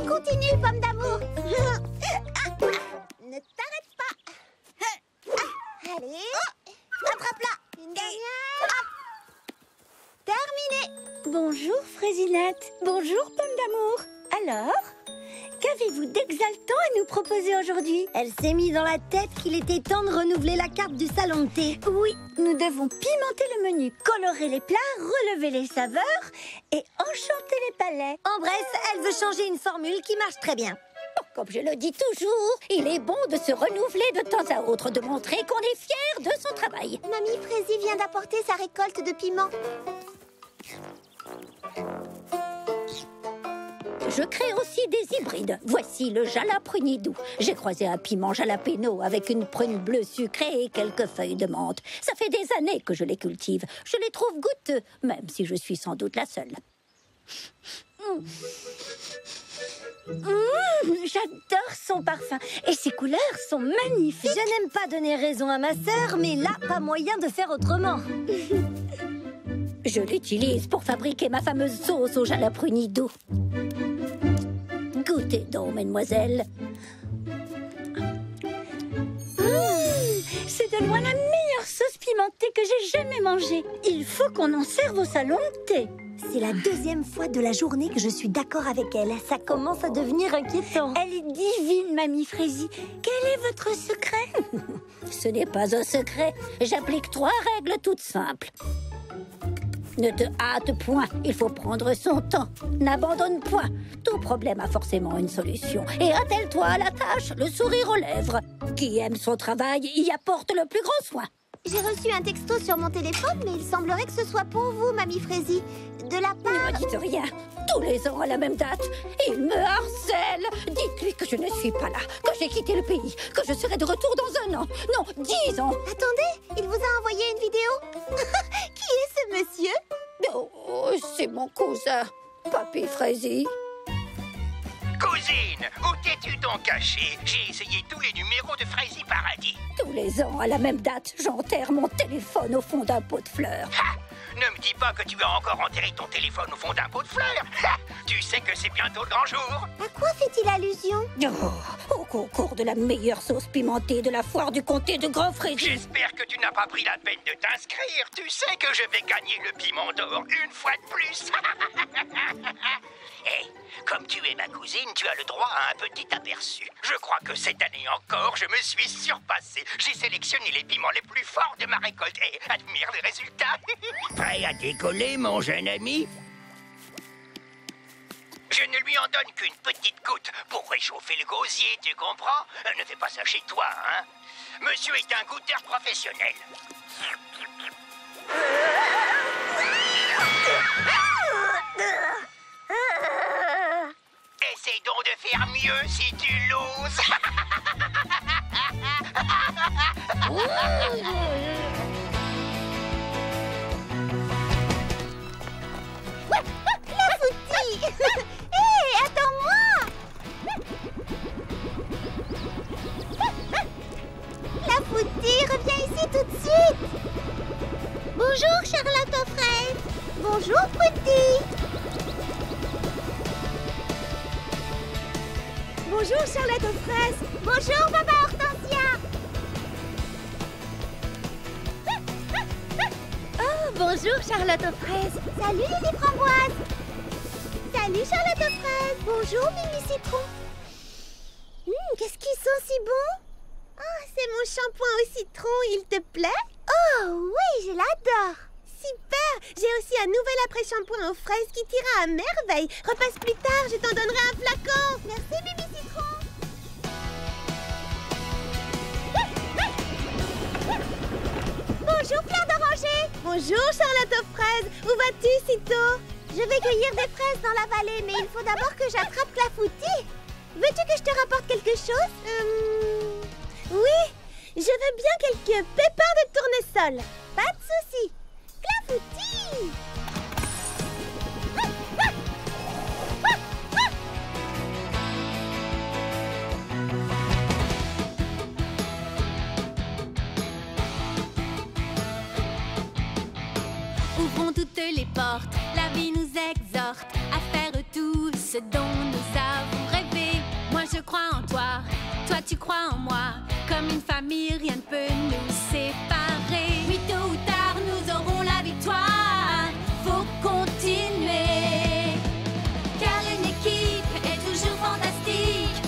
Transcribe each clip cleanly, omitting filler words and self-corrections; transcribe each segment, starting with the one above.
Continue, pomme d'amour. Ne t'arrête pas. Allez, attrape-la. Une dernière. Terminé. Bonjour, Fraisinette. Bonjour, pomme d'amour. Alors, qu'avez-vous d'exaltant à nous proposer aujourd'hui? Elle s'est mis dans la tête qu'il était temps de renouveler la carte du salon de thé. Oui, nous devons pimenter le menu, colorer les plats, relever les saveurs et enchanter les palais. En bref, elle veut changer une formule qui marche très bien. Comme je le dis toujours, il est bon de se renouveler de temps à autre, de montrer qu'on est fier de son travail. Mamie Fraisie vient d'apporter sa récolte de piments. Je crée aussi des hybrides. Voici le jalaprunidou. J'ai croisé un piment jalapeno avec une prune bleue sucrée et quelques feuilles de menthe. Ça fait des années que je les cultive. Je les trouve goûteux, même si je suis sans doute la seule. J'adore son parfum et ses couleurs sont magnifiques. Je n'aime pas donner raison à ma sœur, mais là, pas moyen de faire autrement. Je l'utilise pour fabriquer ma fameuse sauce au jalaprunidou. Goûtez donc, mesdemoiselles. C'est de loin la meilleure sauce pimentée que j'ai jamais mangée. Il faut qu'on en serve au salon de thé. C'est la deuxième fois de la journée que je suis d'accord avec elle. Ça commence à devenir inquiétant. Elle est divine, Mamie Fraisie. Quel est votre secret? Ce n'est pas un secret. J'applique 3 règles toutes simples. Ne te hâte point, il faut prendre son temps. N'abandonne point. Tout problème a forcément une solution. Et attelle-toi à la tâche, le sourire aux lèvres. Qui aime son travail y apporte le plus grand soin. J'ai reçu un texto sur mon téléphone, mais il semblerait que ce soit pour vous, Mamie Fraisie. De la part... Ne me dites rien. Tous les ans à la même date, il me harcèle. Dites-lui que je ne suis pas là, que j'ai quitté le pays, que je serai de retour dans 1 an. Non, 10 ans. Attendez, il vous a envoyé une vidéo. Qui est ce monsieur? Oh, c'est mon cousin, Papy Fraisie. Cousine, où t'es-tu donc cachée? J'ai essayé tous les numéros de Fraisie Paradis. Tous les ans, à la même date, j'enterre mon téléphone au fond d'un pot de fleurs. Ha! Ne me dis pas que tu as encore enterré ton téléphone au fond d'un pot de fleurs. Ha! Tu sais que c'est bientôt le grand jour. À quoi fait-il allusion? Oh, au concours de la meilleure sauce pimentée de la foire du comté de Grand Fraisie. J'espère que tu n'as pas pris la peine de t'inscrire. Tu sais que je vais gagner le piment d'or une fois de plus. Hé, comme tu es ma cousine, tu as le droit à un petit aperçu. Je crois que cette année encore, je me suis surpassé. J'ai sélectionné les piments les plus forts de ma récolte. Et admire les résultats. Prêt à décoller, mon jeune ami? Je ne lui en donne qu'une petite goutte pour réchauffer le gosier, tu comprends? Ne fais pas ça chez toi, hein? Monsieur est un goûteur professionnel. Essaye donc de faire mieux si tu l'oses. Clafoutis. Hé, attends-moi. Clafoutis, reviens ici tout de suite. Bonjour, Charlotte aux fraises. Bonjour, Fouti. Bonjour, Charlotte aux fraises. Bonjour, Papa Hortensia. Oh, bonjour, Charlotte aux fraises. Salut, Lily Framboise. Salut, Charlotte aux fraises. Bonjour, Mimi Citron. Qu'est-ce qui sent si bon? Oh, c'est mon shampoing au citron, il te plaît? Oh, oui, je l'adore. Super. J'ai aussi un nouvel après-shampoing aux fraises qui t'ira à merveille. Repasse plus tard, je t'en donnerai un flacon. Merci, Mimi Citron. Bonjour, Fleur d'Oranger. Bonjour, Charlotte aux fraises. Où vas-tu si tôt? Je vais cueillir des fraises dans la vallée, mais il faut d'abord que j'attrape Clafoutis. Veux-tu que je te rapporte quelque chose? Oui, je veux bien quelques pépins de tournesol. Pas de souci. Clafoutis! porte. La vie nous exhorte à faire tout ce dont nous avons rêvé. Moi je crois en toi, toi tu crois en moi. Comme une famille, rien ne peut nous séparer. Oui, tôt ou tard, nous aurons la victoire. Faut continuer, car une équipe est toujours fantastique,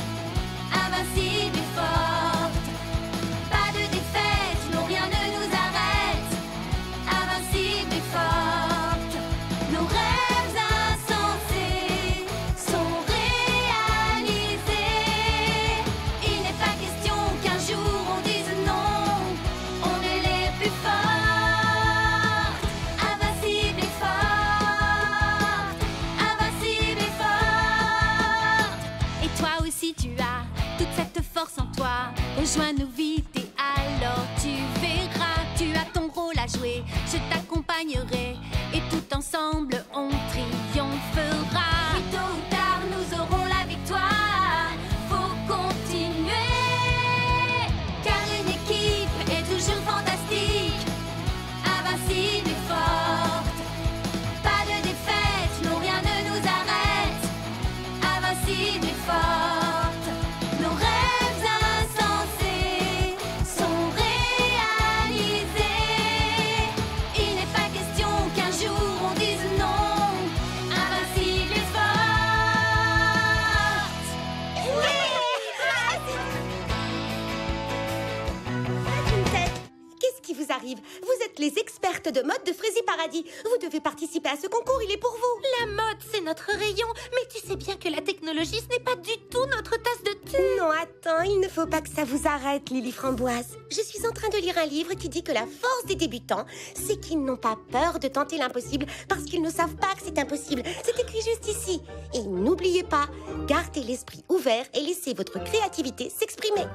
invincible et forte. Pas de défaite, non rien ne nous arrête, invincible et forte. Nos rêves insensés sont réalisés. Il n'est pas question qu'un jour on dise non, on est les plus fortes, invincibles et fortes, invincibles et fortes. Et toi aussi tu as toute cette force en toi. Rejoins-nous vite et alors tu verras. Tu as ton rôle à jouer, je t'accompagnerai et tout ensemble on triomphera. Oui, tôt ou tard nous aurons la victoire. Faut continuer, car une équipe est toujours fantastique, invincible et forte. Pas de défaite, non rien ne nous arrête, invincible et forte. Nos rêves insensés sont réalisés. Il n'est pas question qu'un jour on dise non, invincible et forte. Qu'est-ce qui vous arrive? Vous êtes les expertes de mode de Frézy Paradis. Vous devez participer à ce concours, il est pour vous. La mode, c'est notre rayon, mais tu sais bien que la technologie, ce n'est pas du tout notre tasse de thé. Non, attends, il ne faut pas que ça vous arrête, Lily Framboise. Je suis en train de lire un livre qui dit que la force des débutants, c'est qu'ils n'ont pas peur de tenter l'impossible parce qu'ils ne savent pas que c'est impossible. C'est écrit juste ici. Et n'oubliez pas, gardez l'esprit ouvert et laissez votre créativité s'exprimer.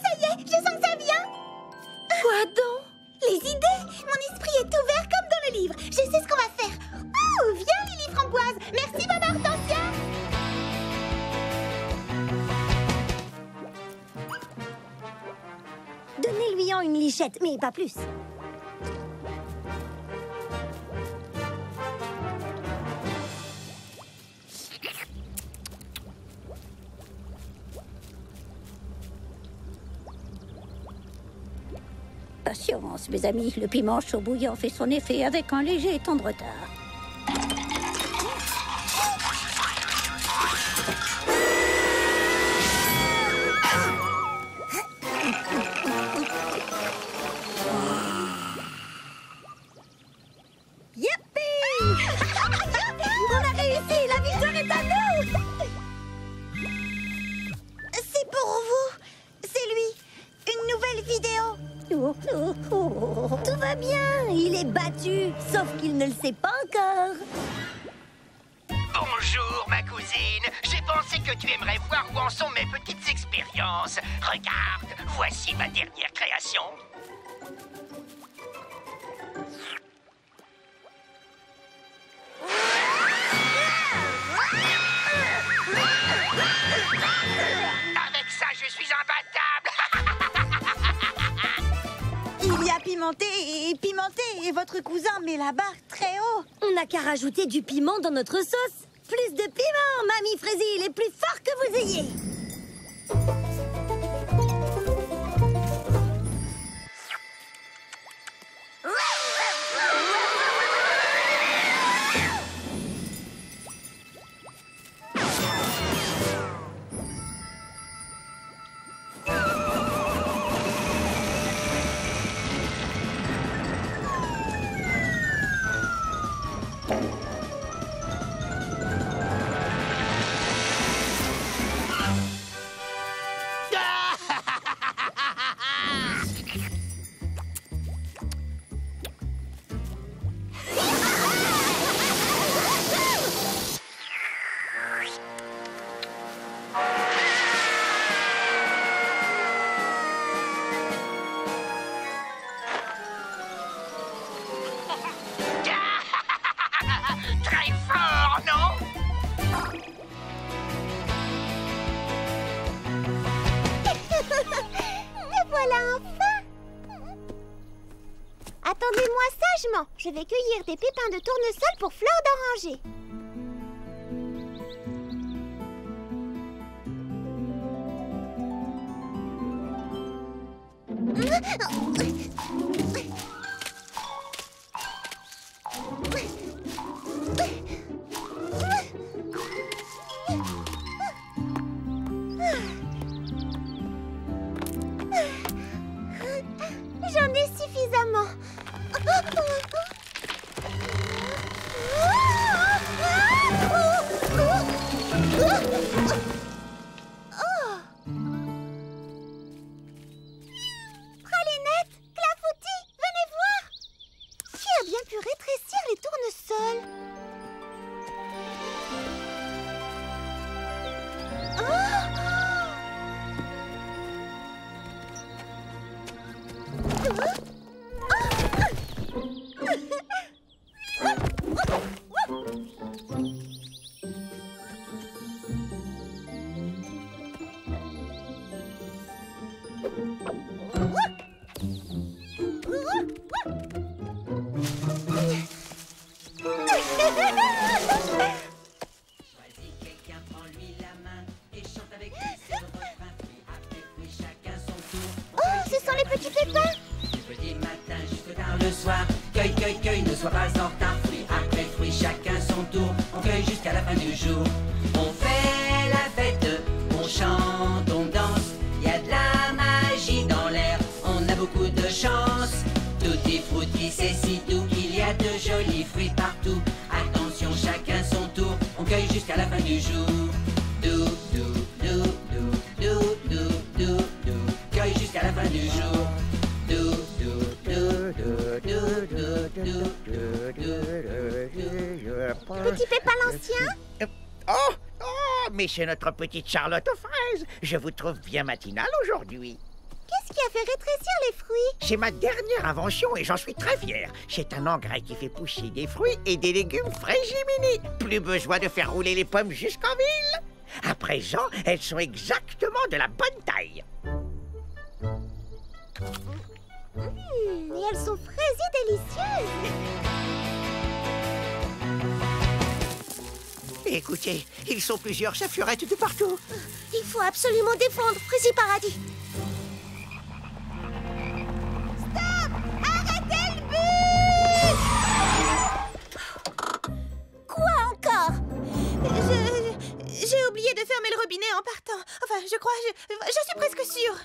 Ça y est, je sens que ça vient. Quoi donc? Les idées. Mon esprit est ouvert comme dans le livre. Je sais ce qu'on va faire. Oh, viens Lily Framboise. Merci Maman Hortensia. Donnez-lui-en une lichette, mais pas plus. Patience, mes amis, le piment chaud bouillant fait son effet avec un léger temps de retard. On a réussi, la victoire est à nous. C'est pour vous. C'est lui. Une nouvelle vidéo. Tout va bien, il est battu, sauf qu'il ne le sait pas encore. Bonjour, ma cousine. J'ai pensé que tu aimerais voir où en sont mes petites expériences. Regarde, voici ma dernière création. Avec ça, je suis imbattable. Il y a pimenté, et votre cousin met la barre très haut. On n'a qu'à rajouter du piment dans notre sauce. Plus de piment, Mamie Frézy, il est plus fort que vous ayez. Franchement, je vais cueillir des pépins de tournesol pour fleurs d'oranger. J'en ai suffisamment. Pralinette, Clafoutis, venez voir. Qui a bien pu rétrécir les tournesols? Oh, ce sont les petits pépins. Du petit matin jusqu'au tard le soir. Cueille, cueille, cueille, ne sois pas en retard. Fruit après fruit, chacun son tour. On cueille jusqu'à la fin du jour. On fait la fête, on chante, on danse. Y a de la magie dans l'air, on a beaucoup de chance. Tutti frutti, c'est si doux qu'il y a de jolis fruits partout. Attention, chacun son tour. On cueille jusqu'à la fin du jour. Dou, dou, dou, dou, dou, dou, dou, dou. Cueille jusqu'à la fin du jour. Dou, dou, dou, dou, dou, dou, dou, dou, dou. Petit pépin l'ancien. Oh, mais c'est notre petite Charlotte aux fraises. Je vous trouve bien matinale aujourd'hui. Qu'est-ce qui a fait rétrécir les fruits? C'est ma dernière invention et j'en suis très fier. C'est un engrais qui fait pousser des fruits et des légumes frégiminis. Plus besoin de faire rouler les pommes jusqu'en ville. À présent, elles sont exactement de la bonne taille. Et elles sont fraîches et délicieuses. Écoutez, ils sont plusieurs chafurettes de partout. Il faut absolument défendre Frézy Paradis. Stop! Arrêtez le bus! Quoi encore? J'ai oublié de fermer le robinet en partant. Enfin, je crois, je suis presque sûre.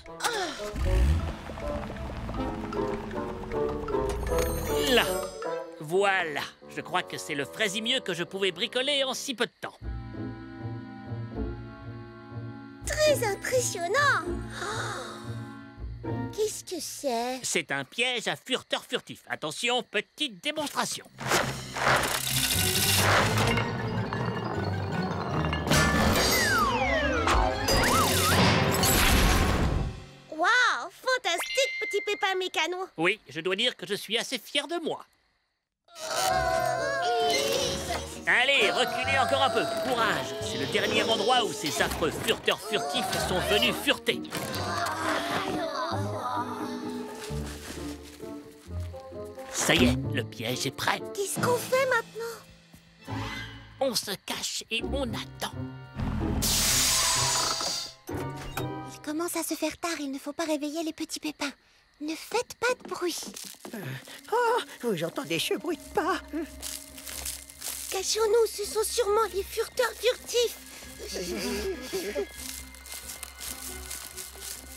Là, voilà. Je crois que c'est le fraisimieux que je pouvais bricoler en si peu de temps. Très impressionnant. Qu'est-ce que c'est? C'est un piège à furteur furtif. Attention, petite démonstration. Waouh, fantastique, petit pépin mécano. Oui, je dois dire que je suis assez fier de moi. Allez, reculez encore un peu. Courage. C'est le dernier endroit où ces affreux furteurs furtifs sont venus fureter. Ça y est, le piège est prêt. Qu'est-ce qu'on fait maintenant? On se cache et on attend. Il commence à se faire tard, il ne faut pas réveiller les petits pépins. Ne faites pas de bruit. Oh, vous entendez ce bruit de pas? Cachons-nous, ce sont sûrement les furteurs furtifs.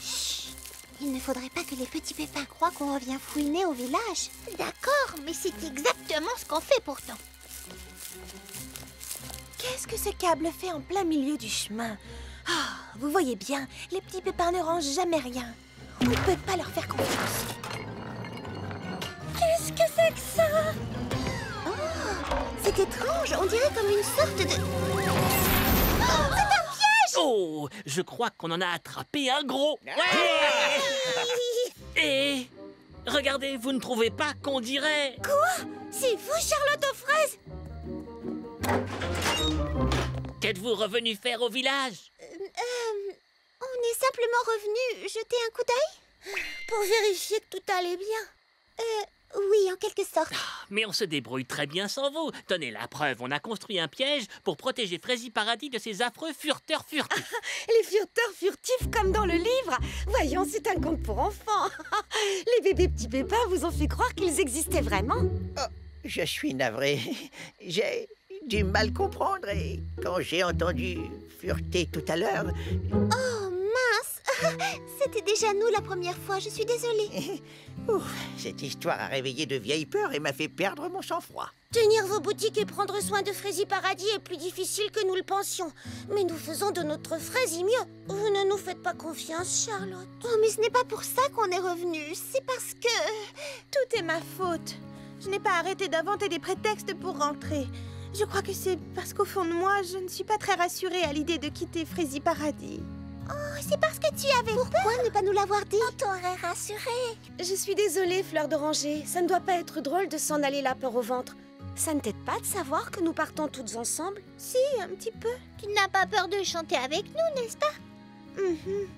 Chut. Il ne faudrait pas que les petits pépins croient qu'on revient fouiner au village. D'accord, mais c'est exactement ce qu'on fait pourtant. Qu'est-ce que ce câble fait en plein milieu du chemin? Vous voyez bien, les petits pépins ne rangent jamais rien. On ne peut pas leur faire confiance. Qu'est-ce que c'est que ça? Oh, c'est étrange, on dirait comme une sorte de... Oh, c'est un piège! Oh, je crois qu'on en a attrapé un gros. Ouais. Et regardez, vous ne trouvez pas qu'on dirait... Quoi? C'est vous, Charlotte aux fraises? Qu'êtes-vous revenu faire au village? On est simplement revenu jeter un coup d'œil pour vérifier que tout allait bien. Oui, en quelque sorte. Mais on se débrouille très bien sans vous. Tenez la preuve, on a construit un piège pour protéger Frézy Paradis de ces affreux furteurs furtifs. Les furteurs furtifs comme dans le livre. Voyons, c'est un conte pour enfants. Les bébés petits pépins vous ont fait croire qu'ils existaient vraiment. Oh, je suis navré. J'ai du mal comprendre et quand j'ai entendu fureter tout à l'heure... Oh, mince. C'était déjà nous la première fois, je suis désolée. Ouf, cette histoire a réveillé de vieilles peurs et m'a fait perdre mon sang-froid. Tenir vos boutiques et prendre soin de Frézy Paradis est plus difficile que nous le pensions. Mais nous faisons de notre Frézy mieux. Vous ne nous faites pas confiance, Charlotte. Oh, mais ce n'est pas pour ça qu'on est revenu. C'est parce que... Tout est ma faute. Je n'ai pas arrêté d'inventer des prétextes pour rentrer. Je crois que c'est parce qu'au fond de moi, je ne suis pas très rassurée à l'idée de quitter Frézy Paradis. Oh, c'est parce que tu avais peur. Pourquoi ne pas nous l'avoir dit? On t'aurait rassurée. Je suis désolée, Fleur d'Oranger. Ça ne doit pas être drôle de s'en aller la peur au ventre. Ça ne t'aide pas de savoir que nous partons toutes ensemble? Si, un petit peu. Tu n'as pas peur de chanter avec nous, n'est-ce pas?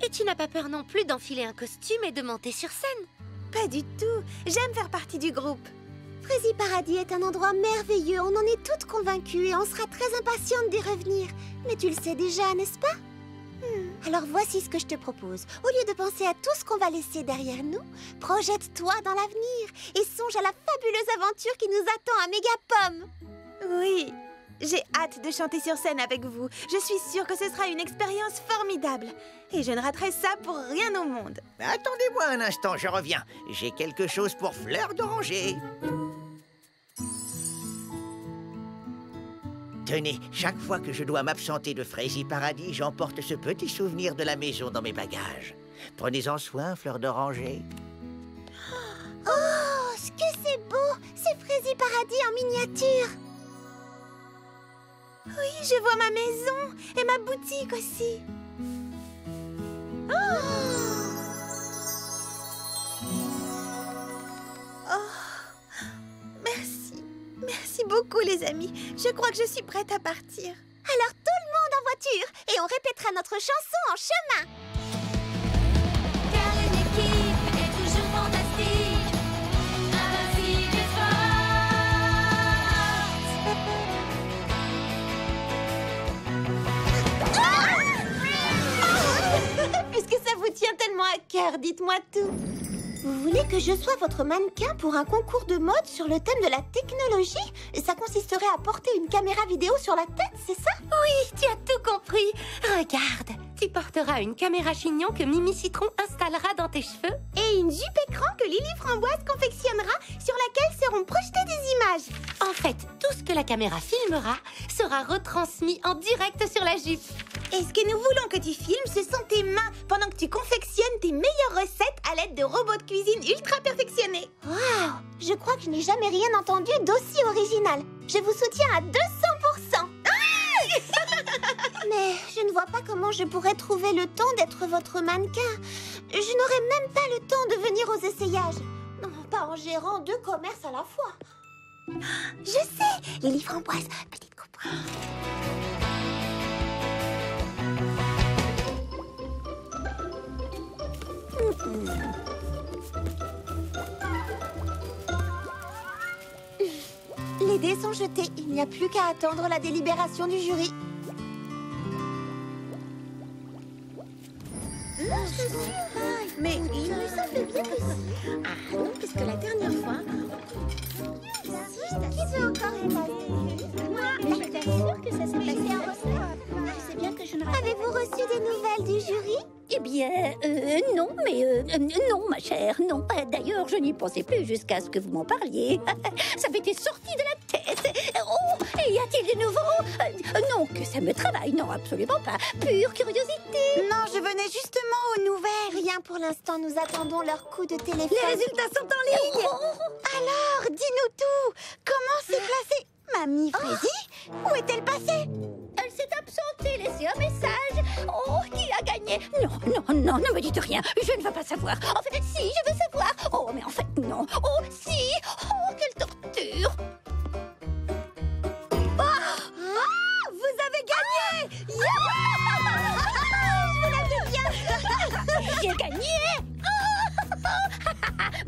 Et tu n'as pas peur non plus d'enfiler un costume et de monter sur scène? Pas du tout. J'aime faire partie du groupe. Frézy Paradis est un endroit merveilleux. On en est toutes convaincues et on sera très impatientes d'y revenir. Mais tu le sais déjà, n'est-ce pas? Alors voici ce que je te propose. Au lieu de penser à tout ce qu'on va laisser derrière nous, projette-toi dans l'avenir et songe à la fabuleuse aventure qui nous attend à Mégapomme. Oui, j'ai hâte de chanter sur scène avec vous. Je suis sûre que ce sera une expérience formidable. Et je ne raterai ça pour rien au monde. Attendez-moi un instant, je reviens. J'ai quelque chose pour Fleur d'Oranger. Tenez, chaque fois que je dois m'absenter de Frézy Paradis, j'emporte ce petit souvenir de la maison dans mes bagages. Prenez-en soin, Fleur d'Oranger. Oh, ce que c'est beau! C'est Frézy Paradis en miniature. Oui, je vois ma maison et ma boutique aussi. Merci. Merci beaucoup, les amis. Je crois que je suis prête à partir. Alors tout le monde en voiture et on répétera notre chanson en chemin. Car une équipe est toujours fantastique, invincible et forte. Puisque ça vous tient tellement à cœur, dites-moi tout. Vous voulez que je sois votre mannequin pour un concours de mode sur le thème de la technologie? Ça consisterait à porter une caméra vidéo sur la tête, c'est ça? Oui, tu as tout compris. Regarde, tu porteras une caméra chignon que Mimi Citron installera dans tes cheveux. Et une jupe écran que Lily Framboise confectionnera sur laquelle seront projetées des images. En fait, tout ce que la caméra filmera sera retransmis en direct sur la jupe. Et ce que nous voulons que tu filmes, ce sont tes mains pendant que tu confectionnes tes meilleures recettes à l'aide de robots de cuisine ultra perfectionnés. Waouh! Je crois que je n'ai jamais rien entendu d'aussi original. Je vous soutiens à 200%. Mais je ne vois pas comment je pourrais trouver le temps d'être votre mannequin. Je n'aurais même pas le temps de venir aux essayages. Non, pas en gérant 2 commerces à la fois. Je sais, Lily Framboise, petite coupe. Les dés sont jetés. Il n'y a plus qu'à attendre la délibération du jury. Mais Ça fait bien aussi. Ah non, puisque la dernière fois... Qui veut encore évaluer? Moi, je t'assure que ça s'est passé en ressort. Je sais bien que je ne... Avez-vous reçu des nouvelles du jury? Eh bien, non, mais non, ma chère, non. D'ailleurs, je n'y pensais plus jusqu'à ce que vous m'en parliez. Ça m'était sorti de la tête. Oh, et y a-t-il des nouveaux? Non, que ça me travaille, non, absolument pas. Pure curiosité. non, je venais justement aux nouvelles. Rien pour l'instant, nous attendons leur coup de téléphone. Les résultats sont en ligne. Alors, dis-nous tout. Comment s'est placée Mamie Frézy? Où est-elle passée? Elle s'est absentée, laissé un message. Oh, qui a gagné? Non, ne me dites rien. Je ne veux pas savoir. En fait, si, je veux savoir. Oh, mais en fait, non. Oh, si. Oh, quelle torture. Vous avez gagné! J'ai gagné.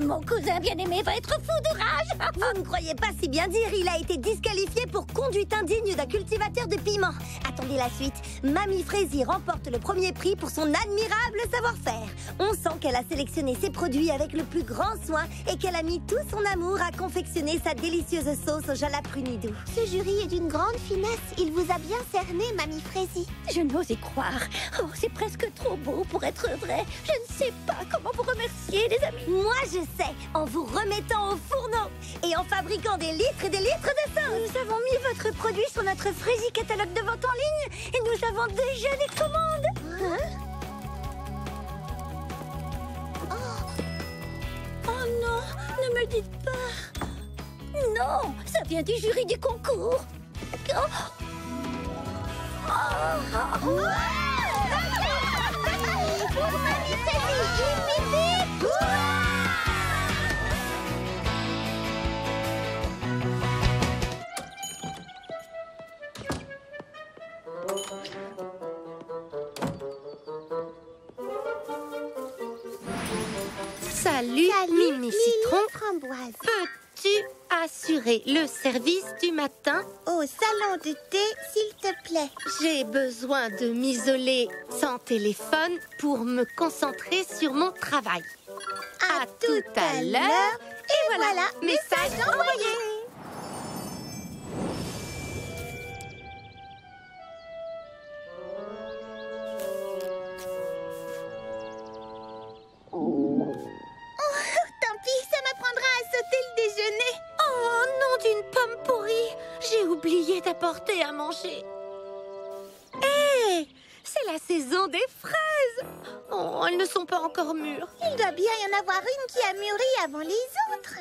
Mon cousin bien-aimé va être fou de rage. Vous ne croyez pas si bien dire, il a été disqualifié pour conduite indigne d'un cultivateur de piments. Attendez la suite. Mamie Fraise remporte le premier prix pour son admirable savoir-faire. On sent qu'elle a sélectionné ses produits avec le plus grand soin et qu'elle a mis tout son amour à confectionner sa délicieuse sauce au jalaprenidou. Ce jury est d'une grande finesse. Il vous a bien cerné, Mamie Fraise. Je n'ose y croire. Oh, c'est presque trop beau pour être vrai. Je ne sais pas comment vous remercier, les amis. Moi, je sais, en vous remettant au fourneau et en fabriquant des litres et des litres de sauce. Nous avons mis votre produit sur notre Fraise catalogue de vente en ligne et nous avons déjà des commandes. Oh non, ne me dites pas. Non, ça vient du jury du concours. Oh. Salut, Mimi Citron. Framboise. Peux-tu assurer le service du matin Au salon de thé, s'il te plaît. J'ai besoin de m'isoler sans téléphone pour me concentrer sur mon travail. À tout à l'heure. Et voilà, message envoyé. Tant pis, ça m'apprendra à sauter le déjeuner. Oh, nom d'une pomme pourrie. J'ai oublié d'apporter à manger. Hé, c'est la saison des fraises. Oh, elles ne sont pas encore mûres. Il doit bien y en avoir une qui a mûri avant les autres.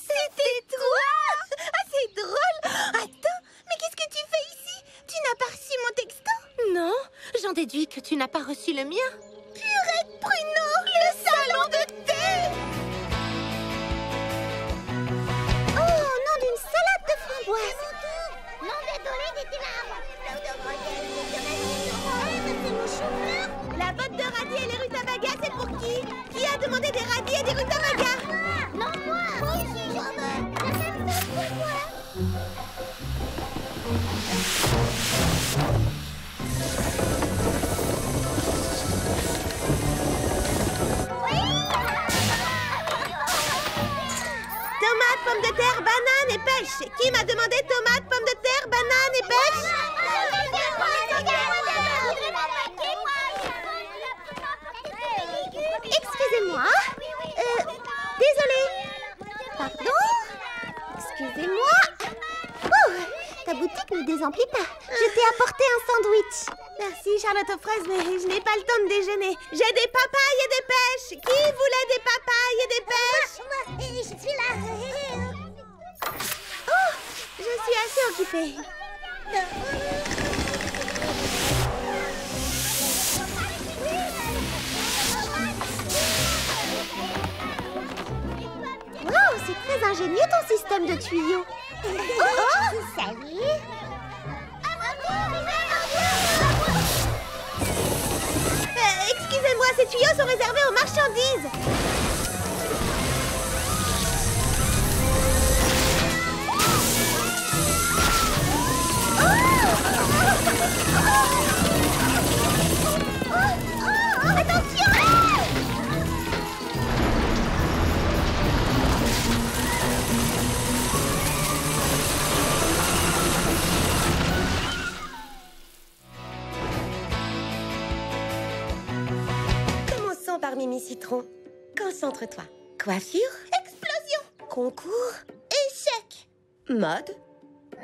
C'était toi. Ah, c'est drôle. Attends, mais qu'est-ce que tu fais ici? Tu n'as pas reçu mon texto? Non, j'en déduis que tu n'as pas reçu le mien. Purée de pruneaux, le salon de thé! Oh, nom d'une salade de framboise! Non, désolé, j'étais là. La botte de radis et les rutabagas, c'est pour qui? Qui a demandé des radis et des rutabagas? Non, moi! Moi aussi, j'en ai! Tomates, pommes de terre, bananes et pêche. Qui m'a demandé tomates, pommes de terre, bananes et pêche? Excusez-moi. Désolée. Pardon? Excusez-moi. Oh, ta boutique ne désemplit pas. Je t'ai apporté un sandwich. Merci, Charlotte aux fraises, mais je n'ai pas le temps de déjeuner. J'ai des papayes et des pêches. Qui voulait des papayes et des pêches? Je suis là. Oh, je suis assez occupée. Wow, c'est très ingénieux ton système de tuyaux. Oh, salut. Excusez-moi, ces tuyaux sont réservés aux marchandises. Attention! Commençons par Mimi Citron. Concentre-toi. Coiffure? Explosion! Concours? Échec! Mode? Non!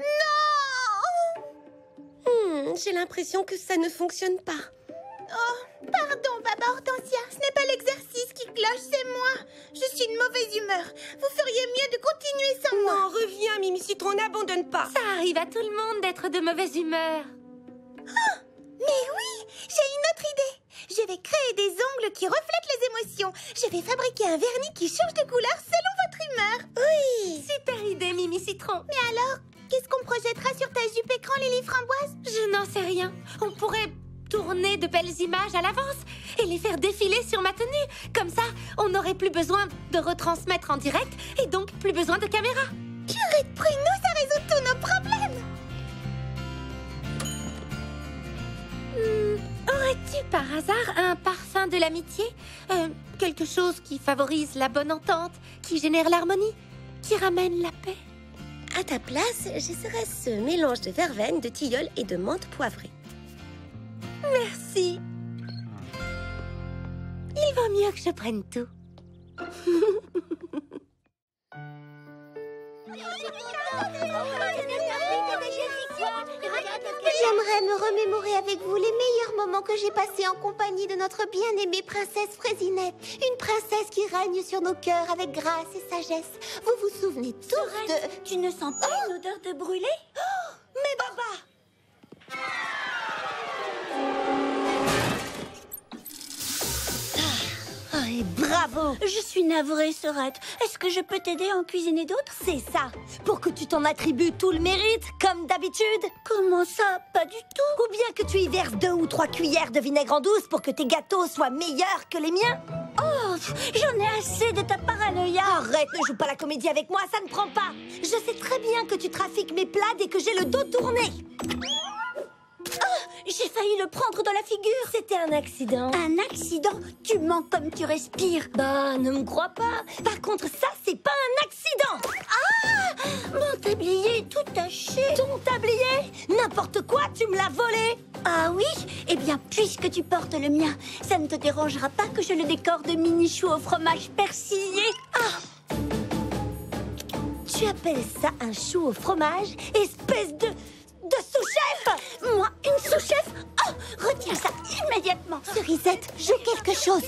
J'ai l'impression que ça ne fonctionne pas. Oh, pardon, Papa Hortensia. Ce n'est pas l'exercice qui cloche, c'est moi. Je suis de mauvaise humeur. Vous feriez mieux de continuer sans moi. Non, reviens, Mimi Citron, n'abandonne pas. Ça arrive à tout le monde d'être de mauvaise humeur. Mais oui, j'ai une autre idée. Je vais créer des ongles qui reflètent les émotions. Je vais fabriquer un vernis qui change de couleur selon votre humeur. Oui, super idée, Mimi Citron. Mais alors, qu'est-ce qu'on projettera sur ta jupe écran, Lily Framboise? Je n'en sais rien. On pourrait tourner de belles images à l'avance et les faire défiler sur ma tenue. Comme ça, on n'aurait plus besoin de retransmettre en direct et donc plus besoin de caméra. Purée de pruneaux, ça résout tous nos problèmes. Aurais-tu par hasard un parfum de l'amitié? Quelque chose qui favorise la bonne entente, qui génère l'harmonie, qui ramène la paix? À ta place, j'essaierai ce mélange de verveine, de tilleul et de menthe poivrée. Merci. Il vaut mieux que je prenne tout. J'aimerais me remémorer avec vous les meilleurs moments que j'ai passés en compagnie de notre bien-aimée princesse Fraisinette. Une princesse qui règne sur nos cœurs avec grâce et sagesse. Vous vous souvenez tous de... Tu ne sens pas une odeur de brûlé? Mais Baba! Ah, et bravo! Je suis navrée, Sorette. Est-ce que je peux t'aider à en cuisiner d'autres? C'est ça, pour que tu t'en attribues tout le mérite, comme d'habitude. Comment ça? Pas du tout. Ou bien que tu y verses 2 ou 3 cuillères de vinaigre en douce pour que tes gâteaux soient meilleurs que les miens. Oh, j'en ai assez de ta paranoïa. Arrête, ne joue pas la comédie avec moi, ça ne prend pas. Je sais très bien que tu trafiques mes plats dès que j'ai le dos tourné. J'ai failli le prendre dans la figure. C'était un accident. Un accident? Tu mens comme tu respires. Bah, ne me crois pas. Par contre, ça, c'est pas un accident. Ah! Mon tablier est tout taché. Ton tablier? N'importe quoi, tu me l'as volé. Ah oui? Eh bien, puisque tu portes le mien, ça ne te dérangera pas que je le décore de mini-choux au fromage persillé. Ah! Tu appelles ça un chou au fromage? Espèce de sous-chef! Moi, une sous-chef? Oh, retiens ça immédiatement. Cerisette, joue quelque chose.